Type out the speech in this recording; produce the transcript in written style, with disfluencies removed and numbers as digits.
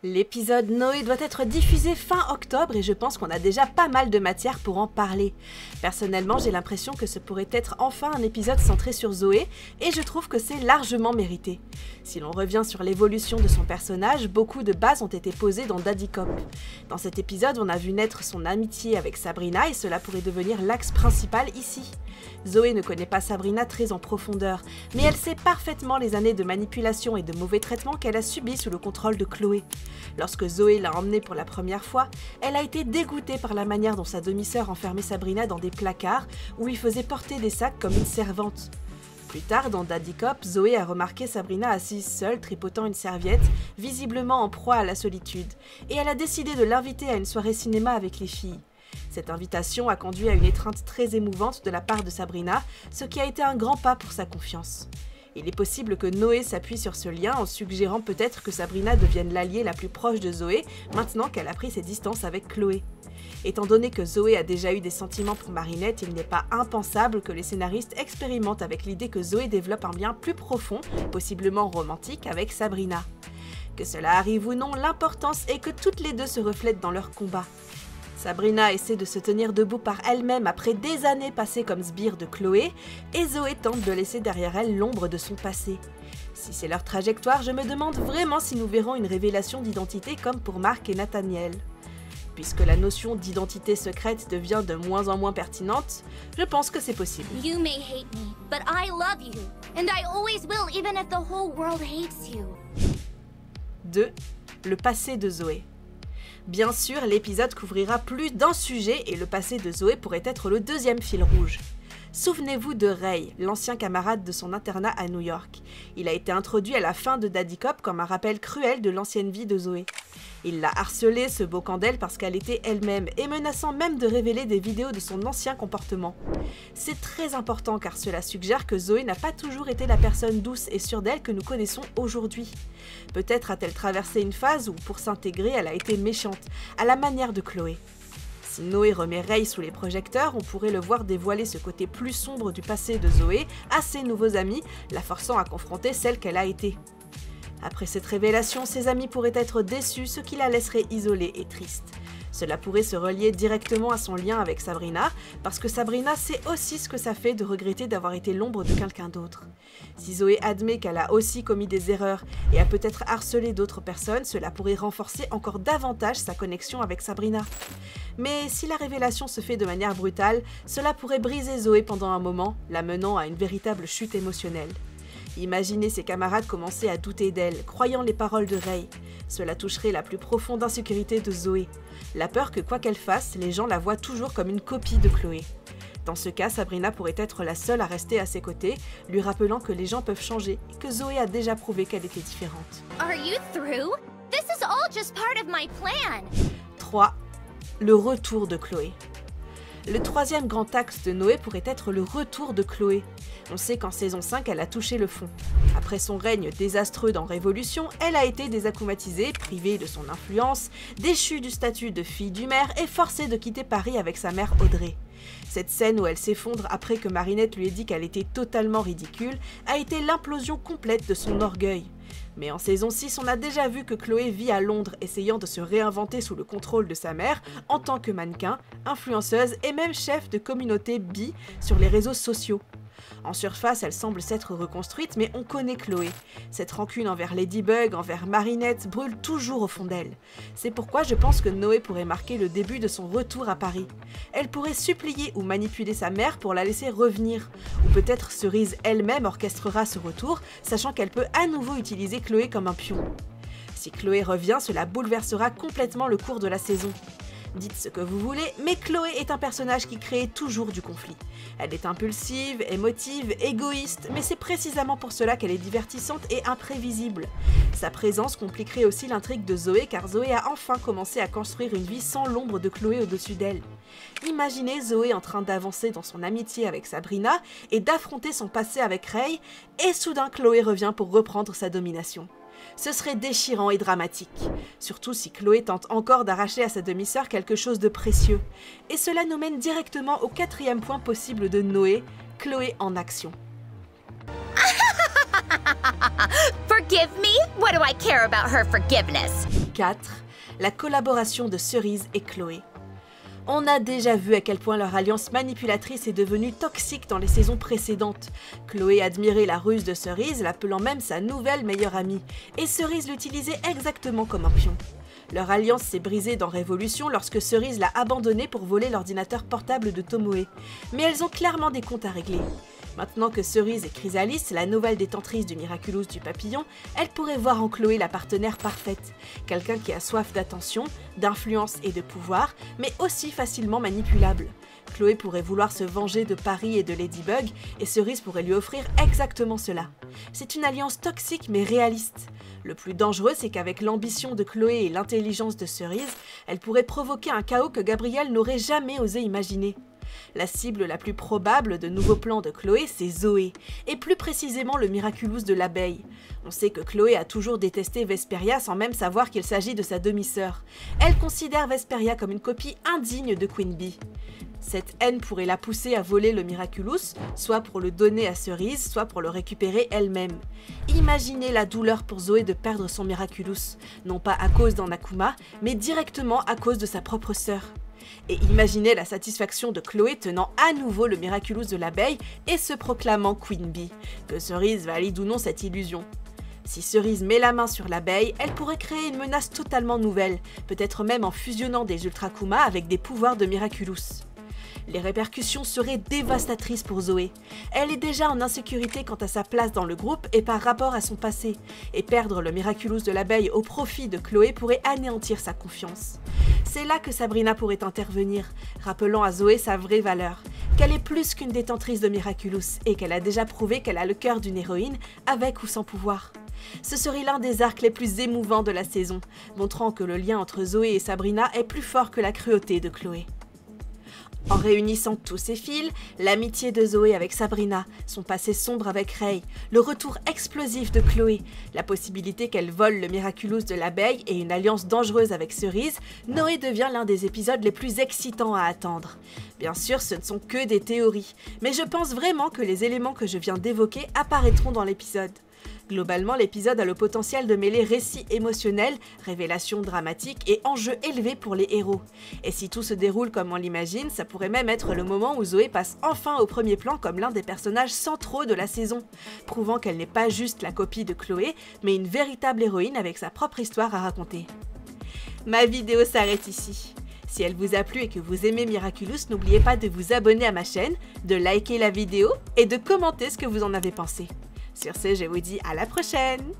L'épisode Noé doit être diffusé fin octobre et je pense qu'on a déjà pas mal de matière pour en parler. Personnellement, j'ai l'impression que ce pourrait être enfin un épisode centré sur Zoé et je trouve que c'est largement mérité. Si l'on revient sur l'évolution de son personnage, beaucoup de bases ont été posées dans Daddy Cop. Dans cet épisode, on a vu naître son amitié avec Sabrina et cela pourrait devenir l'axe principal ici. Zoé ne connaît pas Sabrina très en profondeur, mais elle sait parfaitement les années de manipulation et de mauvais traitements qu'elle a subis sous le contrôle de Chloé. Lorsque Zoé l'a emmenée pour la première fois, elle a été dégoûtée par la manière dont sa demi-sœur enfermait Sabrina dans des placards où lui faisait porter des sacs comme une servante. Plus tard, dans Daddy Cop, Zoé a remarqué Sabrina assise seule, tripotant une serviette, visiblement en proie à la solitude, et elle a décidé de l'inviter à une soirée cinéma avec les filles. Cette invitation a conduit à une étreinte très émouvante de la part de Sabrina, ce qui a été un grand pas pour sa confiance. Il est possible que Noé s'appuie sur ce lien en suggérant peut-être que Sabrina devienne l'alliée la plus proche de Zoé maintenant qu'elle a pris ses distances avec Chloé. Étant donné que Zoé a déjà eu des sentiments pour Marinette, il n'est pas impensable que les scénaristes expérimentent avec l'idée que Zoé développe un lien plus profond, possiblement romantique, avec Sabrina. Que cela arrive ou non, l'importance est que toutes les deux se reflètent dans leur combat. Sabrina essaie de se tenir debout par elle-même après des années passées comme sbire de Chloé, et Zoé tente de laisser derrière elle l'ombre de son passé. Si c'est leur trajectoire, je me demande vraiment si nous verrons une révélation d'identité comme pour Mark et Nathaniel. Puisque la notion d'identité secrète devient de moins en moins pertinente, je pense que c'est possible. You may hate me, but I love you, and I always will even if the whole world hates you. 2. Le passé de Zoé. Bien sûr, l'épisode couvrira plus d'un sujet et le passé de Zoé pourrait être le deuxième fil rouge. Souvenez-vous de Ray, l'ancien camarade de son internat à New York. Il a été introduit à la fin de Daddy Cop comme un rappel cruel de l'ancienne vie de Zoé. Il l'a harcelée, se moquant d'elle parce qu'elle était elle-même, et menaçant même de révéler des vidéos de son ancien comportement. C'est très important car cela suggère que Zoé n'a pas toujours été la personne douce et sûre d'elle que nous connaissons aujourd'hui. Peut-être a-t-elle traversé une phase où, pour s'intégrer, elle a été méchante, à la manière de Chloé. Si Noé remet Ray sous les projecteurs, on pourrait le voir dévoiler ce côté plus sombre du passé de Zoé à ses nouveaux amis, la forçant à confronter celle qu'elle a été. Après cette révélation, ses amis pourraient être déçus, ce qui la laisserait isolée et triste. Cela pourrait se relier directement à son lien avec Sabrina, parce que Sabrina sait aussi ce que ça fait de regretter d'avoir été l'ombre de quelqu'un d'autre. Si Zoé admet qu'elle a aussi commis des erreurs et a peut-être harcelé d'autres personnes, cela pourrait renforcer encore davantage sa connexion avec Sabrina. Mais si la révélation se fait de manière brutale, cela pourrait briser Zoé pendant un moment, la menant à une véritable chute émotionnelle. Imaginez ses camarades commencer à douter d'elle, croyant les paroles de Ray. Cela toucherait la plus profonde insécurité de Zoé. La peur que quoi qu'elle fasse, les gens la voient toujours comme une copie de Chloé. Dans ce cas, Sabrina pourrait être la seule à rester à ses côtés, lui rappelant que les gens peuvent changer et que Zoé a déjà prouvé qu'elle était différente. Are you through? This is all just part of my plan. 3. Le retour de Chloé. Le troisième grand axe de Noé pourrait être le retour de Chloé. On sait qu'en saison 5, elle a touché le fond. Après son règne désastreux dans Révolution, elle a été désacclimatisée, privée de son influence, déchue du statut de fille du maire et forcée de quitter Paris avec sa mère Audrey. Cette scène où elle s'effondre après que Marinette lui ait dit qu'elle était totalement ridicule a été l'implosion complète de son orgueil. Mais en saison 6, on a déjà vu que Chloé vit à Londres, essayant de se réinventer sous le contrôle de sa mère en tant que mannequin, influenceuse et même chef de communauté bi sur les réseaux sociaux. En surface, elle semble s'être reconstruite, mais on connaît Chloé. Cette rancune envers Ladybug, envers Marinette, brûle toujours au fond d'elle. C'est pourquoi je pense que Noé pourrait marquer le début de son retour à Paris. Elle pourrait supplier ou manipuler sa mère pour la laisser revenir. Ou peut-être Cerise elle-même orchestrera ce retour, sachant qu'elle peut à nouveau utiliser Chloé comme un pion. Si Chloé revient, cela bouleversera complètement le cours de la saison. Dites ce que vous voulez, mais Chloé est un personnage qui crée toujours du conflit. Elle est impulsive, émotive, égoïste, mais c'est précisément pour cela qu'elle est divertissante et imprévisible. Sa présence compliquerait aussi l'intrigue de Zoé, car Zoé a enfin commencé à construire une vie sans l'ombre de Chloé au-dessus d'elle. Imaginez Zoé en train d'avancer dans son amitié avec Sabrina et d'affronter son passé avec Ray, et soudain Chloé revient pour reprendre sa domination. Ce serait déchirant et dramatique, surtout si Chloé tente encore d'arracher à sa demi-sœur quelque chose de précieux. Et cela nous mène directement au quatrième point possible de Noé, Chloé en action. For Forgive me? What do I care about her forgiveness? 4. La collaboration de Cerise et Chloé. On a déjà vu à quel point leur alliance manipulatrice est devenue toxique dans les saisons précédentes. Chloé admirait la ruse de Cerise, l'appelant même sa nouvelle meilleure amie, et Cerise l'utilisait exactement comme un pion. Leur alliance s'est brisée dans Révolution lorsque Cerise l'a abandonnée pour voler l'ordinateur portable de Tomoe. Mais elles ont clairement des comptes à régler. Maintenant que Cerise est Chrysalis, la nouvelle détentrice du Miraculous du papillon, elle pourrait voir en Chloé la partenaire parfaite. Quelqu'un qui a soif d'attention, d'influence et de pouvoir, mais aussi facilement manipulable. Chloé pourrait vouloir se venger de Paris et de Ladybug, et Cerise pourrait lui offrir exactement cela. C'est une alliance toxique mais réaliste. Le plus dangereux, c'est qu'avec l'ambition de Chloé et l'intelligence de Cerise, elle pourrait provoquer un chaos que Gabriel n'aurait jamais osé imaginer. La cible la plus probable de nouveaux plans de Chloé, c'est Zoé, et plus précisément le Miraculous de l'abeille. On sait que Chloé a toujours détesté Vesperia sans même savoir qu'il s'agit de sa demi-sœur. Elle considère Vesperia comme une copie indigne de Queen Bee. Cette haine pourrait la pousser à voler le Miraculous, soit pour le donner à Cerise, soit pour le récupérer elle-même. Imaginez la douleur pour Zoé de perdre son Miraculous, non pas à cause d'un Akuma, mais directement à cause de sa propre sœur. Et imaginez la satisfaction de Chloé tenant à nouveau le Miraculous de l'abeille et se proclamant Queen Bee, que Cerise valide ou non cette illusion. Si Cerise met la main sur l'abeille, elle pourrait créer une menace totalement nouvelle, peut-être même en fusionnant des Ultra Kuma avec des pouvoirs de Miraculous. Les répercussions seraient dévastatrices pour Zoé. Elle est déjà en insécurité quant à sa place dans le groupe et par rapport à son passé, et perdre le Miraculous de l'abeille au profit de Chloé pourrait anéantir sa confiance. C'est là que Sabrina pourrait intervenir, rappelant à Zoé sa vraie valeur, qu'elle est plus qu'une détentrice de Miraculous et qu'elle a déjà prouvé qu'elle a le cœur d'une héroïne, avec ou sans pouvoir. Ce serait l'un des arcs les plus émouvants de la saison, montrant que le lien entre Zoé et Sabrina est plus fort que la cruauté de Chloé. En réunissant tous ces fils, l'amitié de Zoé avec Sabrina, son passé sombre avec Rei, le retour explosif de Chloé, la possibilité qu'elle vole le Miraculous de l'abeille et une alliance dangereuse avec Cerise, Noé devient l'un des épisodes les plus excitants à attendre. Bien sûr, ce ne sont que des théories, mais je pense vraiment que les éléments que je viens d'évoquer apparaîtront dans l'épisode. Globalement, l'épisode a le potentiel de mêler récits émotionnels, révélations dramatiques et enjeux élevés pour les héros. Et si tout se déroule comme on l'imagine, ça pourrait même être le moment où Zoé passe enfin au premier plan comme l'un des personnages centraux de la saison, prouvant qu'elle n'est pas juste la copie de Chloé, mais une véritable héroïne avec sa propre histoire à raconter. Ma vidéo s'arrête ici. Si elle vous a plu et que vous aimez Miraculous, n'oubliez pas de vous abonner à ma chaîne, de liker la vidéo et de commenter ce que vous en avez pensé. Sur ce, je vous dis à la prochaine!